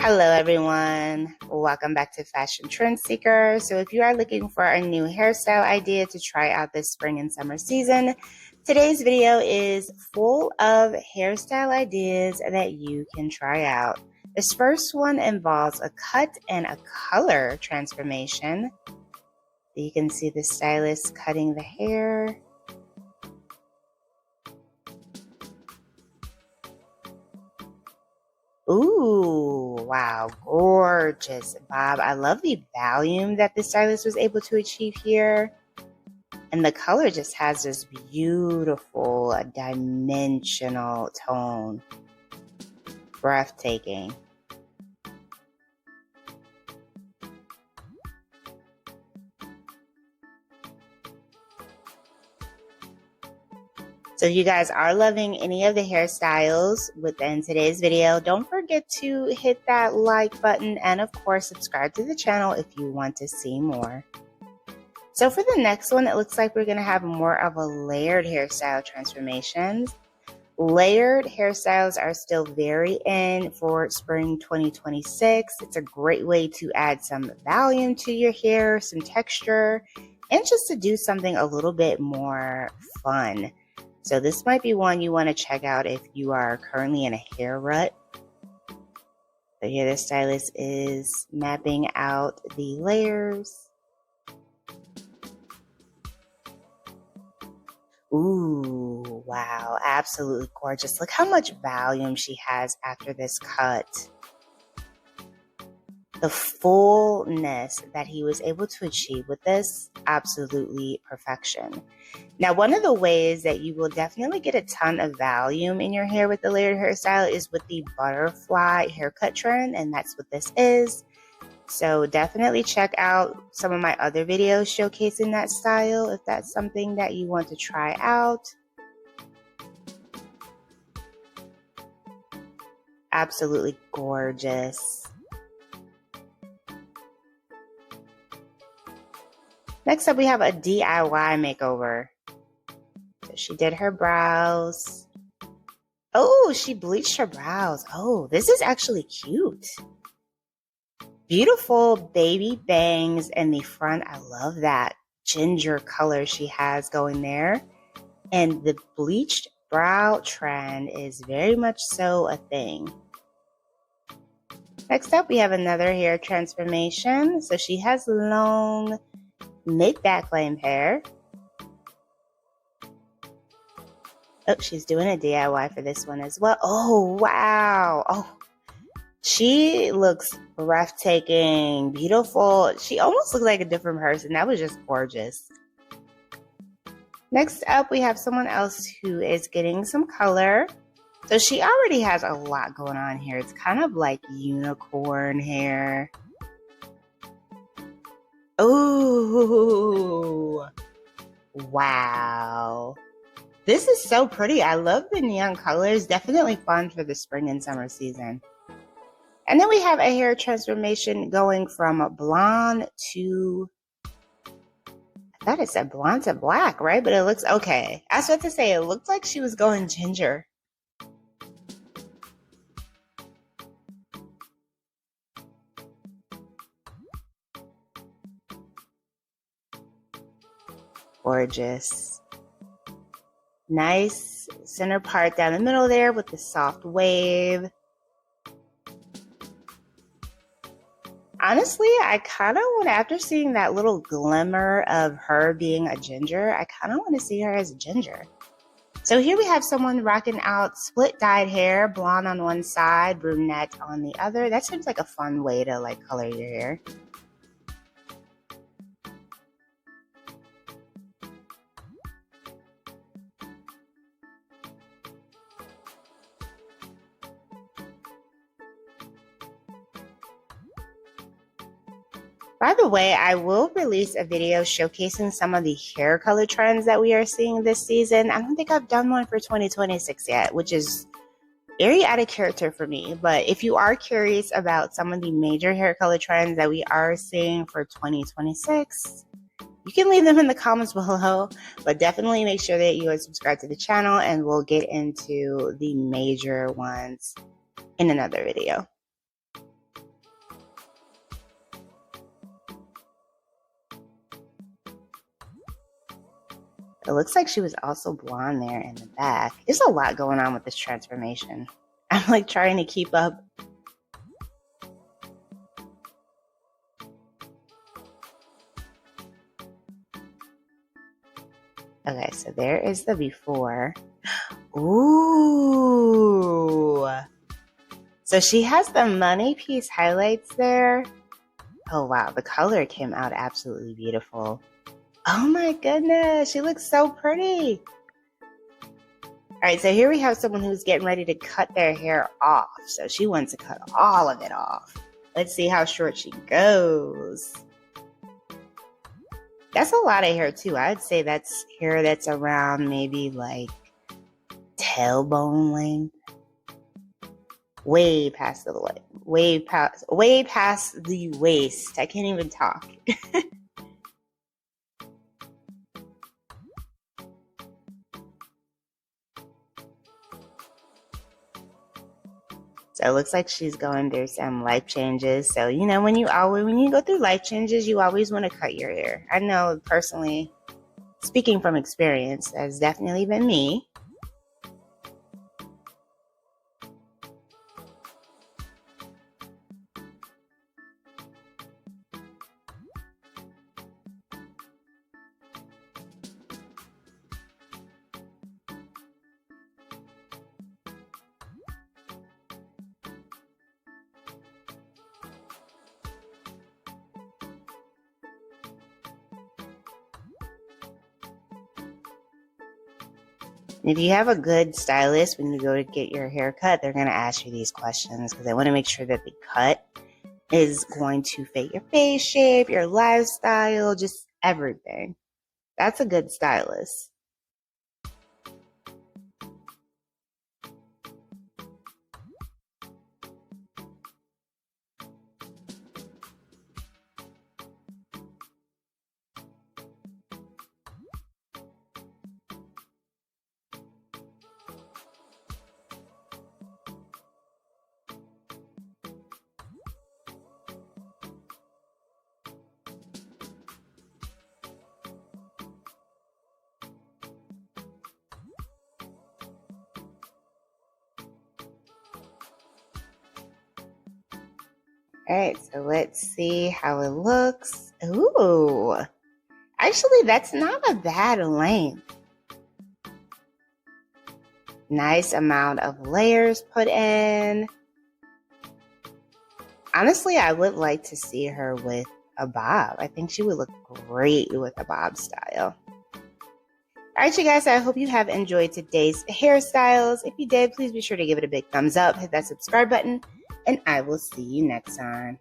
Hello everyone, welcome back to Fashion Trend Seeker. So if you are looking for a new hairstyle idea to try out this spring and summer season, today's video is full of hairstyle ideas that you can try out. This first one involves a cut and a color transformation. You can see the stylist cutting the hair. Ooh, wow, gorgeous, Bob. I love the volume that the stylist was able to achieve here. And the color just has this beautiful dimensional tone. Breathtaking. So if you guys are loving any of the hairstyles within today's video, don't forget to hit that like button and of course subscribe to the channel if you want to see more. So for the next one, it looks like we're going to have more of a layered hairstyle transformations. Layered hairstyles are still very in for spring 2026. It's a great way to add some volume to your hair, some texture, and just to do something a little bit more fun. So this might be one you want to check out if you are currently in a hair rut. So here the stylist is mapping out the layers. Ooh, wow, absolutely gorgeous. Look how much volume she has after this cut. The fullness that he was able to achieve with this, absolutely perfection. Now, one of the ways that you will definitely get a ton of volume in your hair with the layered hairstyle is with the butterfly haircut trend, and that's what this is. So definitely check out some of my other videos showcasing that style if that's something that you want to try out. Absolutely gorgeous. Next up, we have a DIY makeover. So she did her brows. Oh, she bleached her brows. Oh, this is actually cute. Beautiful baby bangs in the front. I love that ginger color she has going there. And the bleached brow trend is very much so a thing. Next up, we have another hair transformation. So she has long mid-back length hair. Oh, she's doing a DIY for this one as well. Oh, wow. Oh, she looks breathtaking, beautiful. She almost looks like a different person. That was just gorgeous. Next up, we have someone else who is getting some color. So she already has a lot going on here. It's kind of like unicorn hair. Ooh, wow. This is so pretty. I love the neon colors. Definitely fun for the spring and summer season. And then we have a hair transformation going from blonde to, I thought it said blonde to black, right? But it looks okay. I was about to say, it looked like she was going ginger. Gorgeous. Nice center part down the middle there with the soft wave. Honestly, I kind of want, after seeing that little glimmer of her being a ginger, I kind of want to see her as a ginger. So here we have someone rocking out split dyed hair, blonde on one side, brunette on the other. That seems like a fun way to like color your hair. By the way, I will release a video showcasing some of the hair color trends that we are seeing this season. I don't think I've done one for 2026 yet, which is very out of character for me. But if you are curious about some of the major hair color trends that we are seeing for 2026, you can leave them in the comments below. But definitely make sure that you are subscribed to the channel, and we'll get into the major ones in another video. It looks like she was also blonde there in the back. There's a lot going on with this transformation. I'm like trying to keep up. Okay, so there is the before. Ooh. So she has the money piece highlights there. Oh, wow. The color came out absolutely beautiful. Oh, my goodness. She looks so pretty. All right, so here we have someone who's getting ready to cut their hair off. So she wants to cut all of it off. Let's see how short she goes. That's a lot of hair, too. I'd say that's hair that's around maybe like tailbone length. Way past the way past the waist. I can't even talk. So it looks like she's going through some life changes. So, you know, when you go through life changes, you always want to cut your hair. I know personally, speaking from experience, that's definitely been me. If you have a good stylist, when you go to get your hair cut, they're going to ask you these questions because they want to make sure that the cut is going to fit your face shape, your lifestyle, just everything. That's a good stylist. All right, so let's see how it looks. Ooh, actually, that's not a bad length. Nice amount of layers put in. Honestly, I would like to see her with a bob. I think she would look great with a bob style. All right, you guys, I hope you have enjoyed today's hairstyles. If you did, please be sure to give it a big thumbs up, hit that subscribe button, and I will see you next time.